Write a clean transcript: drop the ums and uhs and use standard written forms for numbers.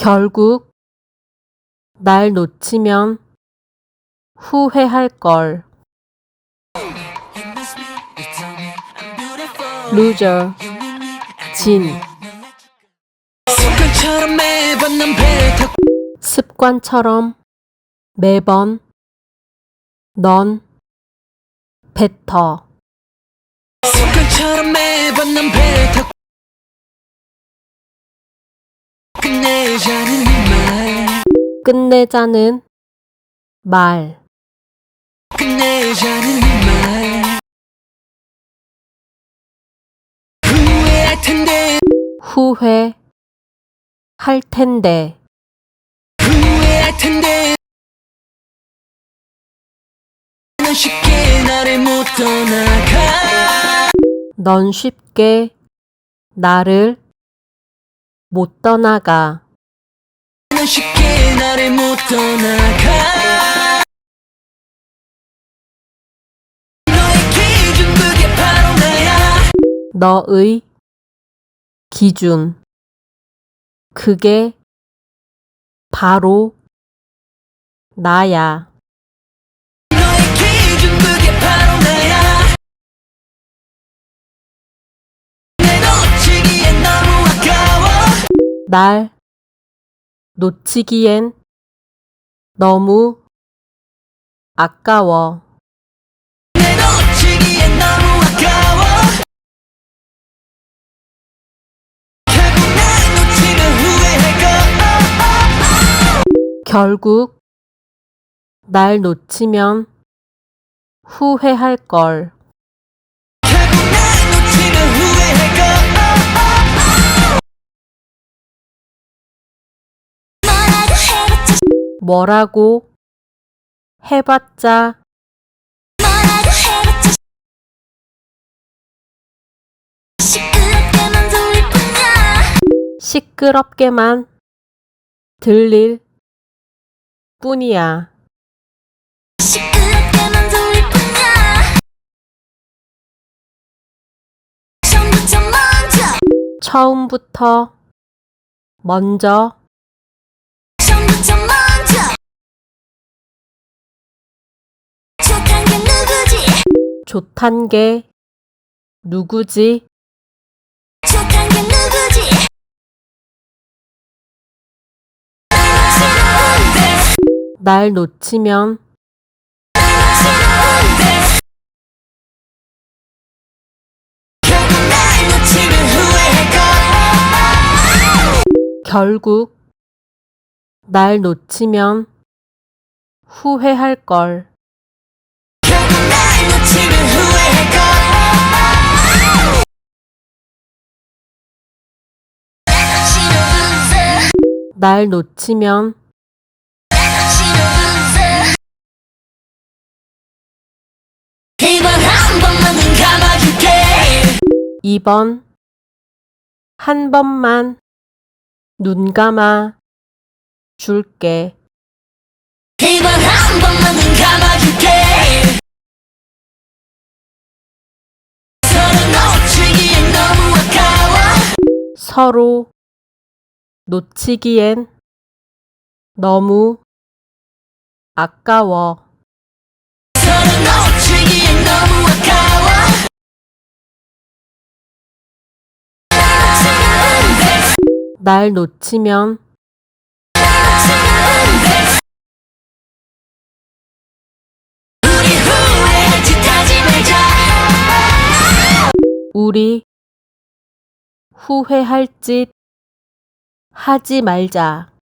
결국 날 놓치면 후회할 걸. loser, 진. 습관처럼 매번 넌 뱉어. 끝내자는 말. 후회할 텐데. 넌 쉽게 나를 못 떠나가. 너의 기준, 그게 바로 나야. 날 놓치기엔 너무 아까워. 결국 날 놓치면 후회할 걸. 뭐라고 해봤자 시끄럽게만 들릴 뿐이야. 처음부터 먼저 좋단 게 누구지? 날 놓치면 결국 날 놓치면 후회할 걸. 날 놓치면 이번 한 번만 눈 감아 줄게. 서로 놓치기엔 너무 아까워. 날 놓치면 우리 후회할 짓 하지 말자.